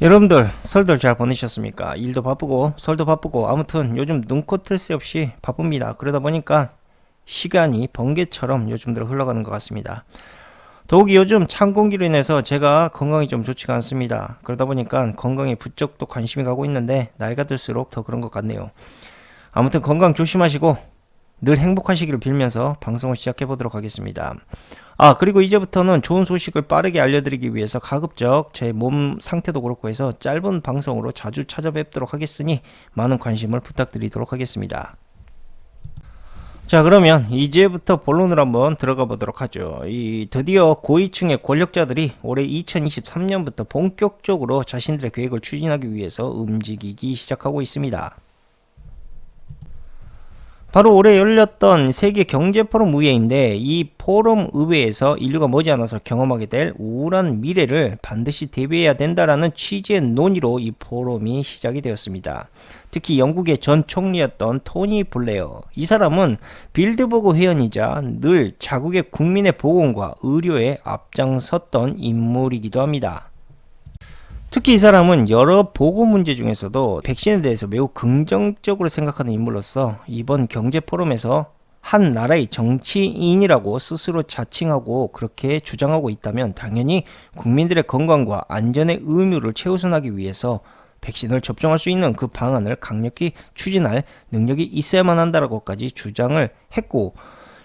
여러분들 설들 잘 보내셨습니까? 일도 바쁘고 설도 바쁘고 아무튼 요즘 눈코 뜰 새 없이 바쁩니다. 그러다 보니까 시간이 번개처럼 요즘 들어 흘러가는 것 같습니다. 더욱이 요즘 찬 공기로 인해서 제가 건강이 좀 좋지가 않습니다. 그러다 보니까 건강에 부쩍 또 관심이 가고 있는데 나이가 들수록 더 그런 것 같네요. 아무튼 건강 조심하시고 늘 행복하시기를 빌면서 방송을 시작해 보도록 하겠습니다. 그리고 이제부터는 좋은 소식을 빠르게 알려드리기 위해서 가급적 제 몸 상태도 그렇고 해서 짧은 방송으로 자주 찾아뵙도록 하겠으니 많은 관심을 부탁드리도록 하겠습니다. 자, 그러면 이제부터 본론으로 한번 들어가 보도록 하죠. 드디어 고위층의 권력자들이 올해 2023년부터 본격적으로 자신들의 계획을 추진하기 위해서 움직이기 시작하고 있습니다. 바로 올해 열렸던 세계 경제 포럼 의회인데, 이 포럼 의회에서 인류가 머지않아서 경험하게 될 우울한 미래를 반드시 대비해야 된다라는 취지의 논의로 이 포럼이 시작이 되었습니다. 특히 영국의 전 총리였던 토니 블레어, 이 사람은 빌드버그 회원이자 늘 자국의 국민의 보건과 의료에 앞장섰던 인물이기도 합니다. 특히 이 사람은 여러 보건 문제 중에서도 백신에 대해서 매우 긍정적으로 생각하는 인물로서 이번 경제 포럼에서 한 나라의 정치인이라고 스스로 자칭하고 그렇게 주장하고 있다면 당연히 국민들의 건강과 안전의 의무를 최우선하기 위해서 백신을 접종할 수 있는 그 방안을 강력히 추진할 능력이 있어야만 한다라고까지 주장을 했고,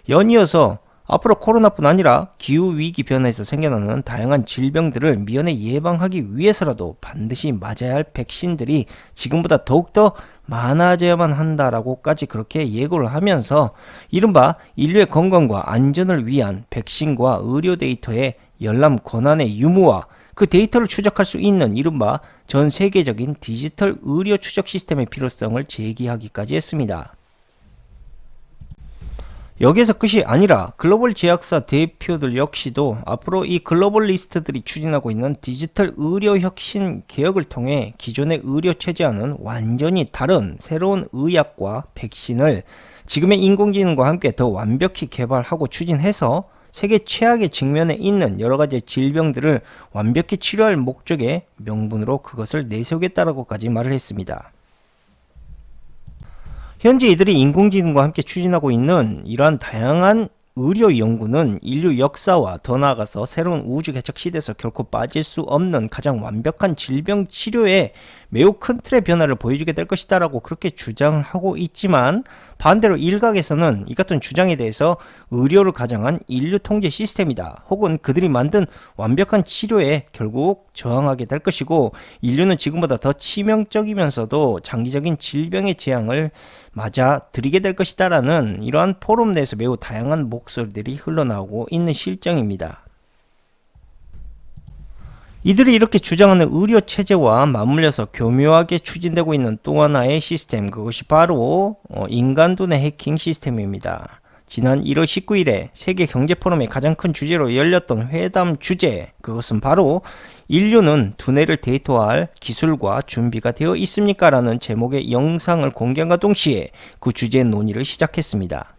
연이어서 앞으로 코로나뿐 아니라 기후위기 변화에서 생겨나는 다양한 질병들을 미연에 예방하기 위해서라도 반드시 맞아야 할 백신들이 지금보다 더욱더 많아져야만 한다라고까지 그렇게 예고를 하면서 이른바 인류의 건강과 안전을 위한 백신과 의료 데이터의 열람 권한의 유무와 그 데이터를 추적할 수 있는 이른바 전 세계적인 디지털 의료 추적 시스템의 필요성을 제기하기까지 했습니다. 여기에서 끝이 아니라 글로벌 제약사 대표들 역시도 앞으로 이 글로벌 리스트들이 추진하고 있는 디지털 의료 혁신 개혁을 통해 기존의 의료 체제와는 완전히 다른 새로운 의학과 백신을 지금의 인공지능과 함께 더 완벽히 개발하고 추진해서 세계 최악의 직면에 있는 여러 가지 질병들을 완벽히 치료할 목적의 명분으로 그것을 내세우겠다라고까지 말을 했습니다. 현재 이들이 인공지능과 함께 추진하고 있는 이러한 다양한 의료 연구는 인류 역사와 더 나아가서 새로운 우주 개척 시대에서 결코 빠질 수 없는 가장 완벽한 질병 치료에 매우 큰 틀의 변화를 보여주게 될 것이다 라고 그렇게 주장을 하고 있지만, 반대로 일각에서는 이 같은 주장에 대해서 의료를 가장한 인류 통제 시스템이다, 혹은 그들이 만든 완벽한 치료에 결국 저항하게 될 것이고, 인류는 지금보다 더 치명적이면서도 장기적인 질병의 재앙을 맞아들이게 될 것이다 라는 이러한 포럼 내에서 매우 다양한 목소리들이 흘러나오고 있는 실정입니다. 이들이 이렇게 주장하는 의료 체제와 맞물려서 교묘하게 추진되고 있는 또 하나의 시스템, 그것이 바로 인간도내 해킹 시스템입니다. 지난 1월 19일에 세계 경제 포럼의 가장 큰 주제로 열렸던 회담 주제, 그것은 바로 인류는 두뇌를 데이터화할 기술과 준비가 되어 있습니까? 라는 제목의 영상을 공개함과 동시에 그 주제의 논의를 시작했습니다.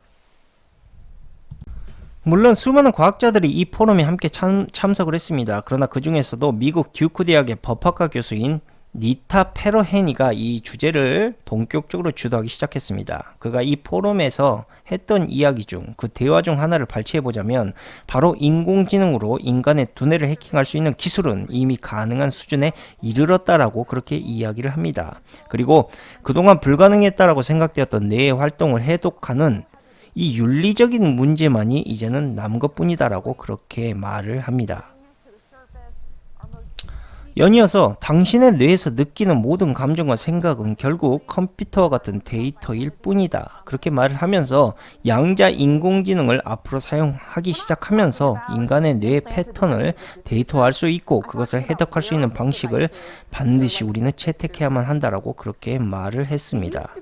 물론 수많은 과학자들이 이 포럼에 함께 참석을 했습니다. 그러나 그 중에서도 미국 듀크 대학의 법학과 교수인 니타 페러헤니가 이 주제를 본격적으로 주도하기 시작했습니다. 그가 이 포럼에서 했던 이야기 중, 그 대화 중 하나를 발췌해보자면 바로 인공지능으로 인간의 두뇌를 해킹할 수 있는 기술은 이미 가능한 수준에 이르렀다라고 그렇게 이야기를 합니다. 그리고 그동안 불가능했다라고 생각되었던 뇌의 활동을 해독하는 이 윤리적인 문제만이 이제는 남은 것뿐이다라고 그렇게 말을 합니다. 연이어서 당신의 뇌에서 느끼는 모든 감정과 생각은 결국 컴퓨터와 같은 데이터일 뿐이다, 그렇게 말을 하면서 양자 인공지능을 앞으로 사용하기 시작하면서 인간의 뇌 패턴을 데이터화할 수 있고 그것을 해석할 수 있는 방식을 반드시 우리는 채택해야만 한다라고 그렇게 말을 했습니다.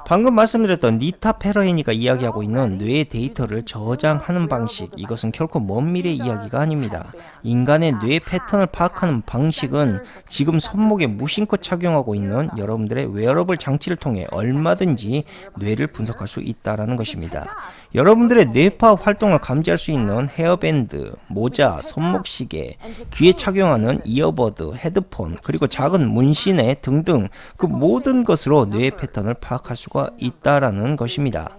방금 말씀드렸던 니타 페러헤니가 이야기하고 있는 뇌의 데이터를 저장하는 방식, 이것은 결코 먼 미래 이야기가 아닙니다. 인간의 뇌 패턴을 파악하는 방식은 지금 손목에 무심코 착용하고 있는 여러분들의 웨어러블 장치를 통해 얼마든지 뇌를 분석할 수 있다는 것입니다. 여러분들의 뇌파 활동을 감지할 수 있는 헤어밴드, 모자, 손목시계, 귀에 착용하는 이어버드, 헤드폰, 그리고 작은 문신에 등등 그 모든 것으로 뇌의 패턴을 파악할 수가 있다라는 것입니다.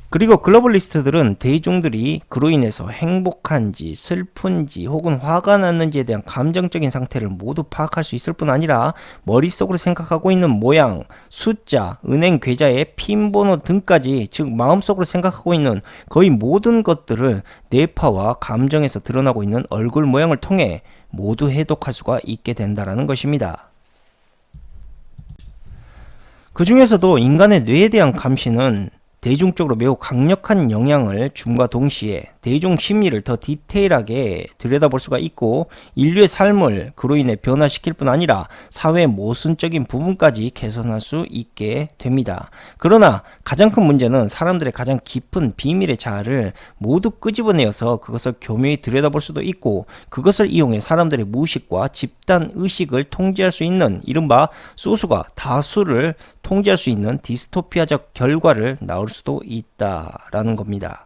그리고 글로벌리스트들은 대중들이 그로 인해서 행복한지 슬픈지 혹은 화가 났는지에 대한 감정적인 상태를 모두 파악할 수 있을 뿐 아니라 머릿속으로 생각하고 있는 모양, 숫자, 은행 계좌의 핀 번호 등까지, 즉 마음속으로 생각하고 있는 거의 모든 것들을 뇌파와 감정에서 드러나고 있는 얼굴 모양을 통해 모두 해독할 수가 있게 된다는 것입니다. 그 중에서도 인간의 뇌에 대한 감시는 대중적으로 매우 강력한 영향을 줌과 동시에 대중 심리를 더 디테일하게 들여다볼 수가 있고 인류의 삶을 그로 인해 변화시킬 뿐 아니라 사회의 모순적인 부분까지 개선할 수 있게 됩니다. 그러나 가장 큰 문제는 사람들의 가장 깊은 비밀의 자아를 모두 끄집어내어서 그것을 교묘히 들여다볼 수도 있고 그것을 이용해 사람들의 무의식과 집단 의식을 통제할 수 있는 이른바 소수가 다수를 통제할 수 있는 디스토피아적 결과를 낳을 수도 있다라는 겁니다.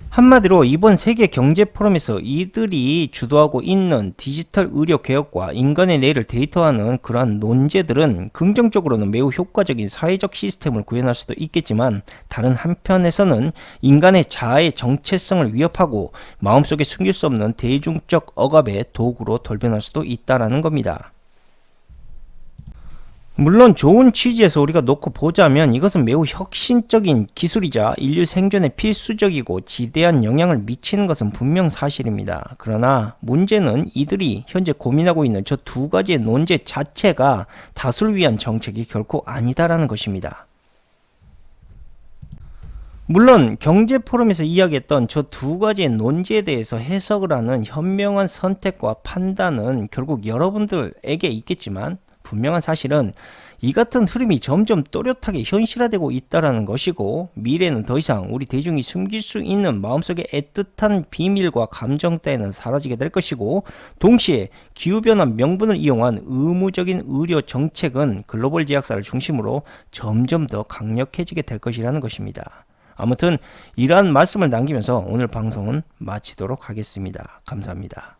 한마디로 이번 세계 경제 포럼에서 이들이 주도하고 있는 디지털 의료 개혁과 인간의 뇌를 데이터화하는 그러한 논제들은 긍정적으로는 매우 효과적인 사회적 시스템을 구현할 수도 있겠지만 다른 한편에서는 인간의 자아의 정체성을 위협하고 마음속에 숨길 수 없는 대중적 억압의 도구로 돌변할 수도 있다라는 겁니다. 물론 좋은 취지에서 우리가 놓고 보자면 이것은 매우 혁신적인 기술이자 인류 생존에 필수적이고 지대한 영향을 미치는 것은 분명 사실입니다. 그러나 문제는 이들이 현재 고민하고 있는 저 두 가지의 논제 자체가 다수를 위한 정책이 결코 아니다라는 것입니다. 물론 경제 포럼에서 이야기했던 저 두 가지의 논제에 대해서 해석을 하는 현명한 선택과 판단은 결국 여러분들에게 있겠지만 분명한 사실은 이 같은 흐름이 점점 또렷하게 현실화되고 있다는 것이고 미래는 더 이상 우리 대중이 숨길 수 있는 마음속의 애틋한 비밀과 감정 따위는 사라지게 될 것이고 동시에 기후변화 명분을 이용한 의무적인 의료 정책은 글로벌 제약사를 중심으로 점점 더 강력해지게 될 것이라는 것입니다. 아무튼 이러한 말씀을 남기면서 오늘 방송은 마치도록 하겠습니다. 감사합니다.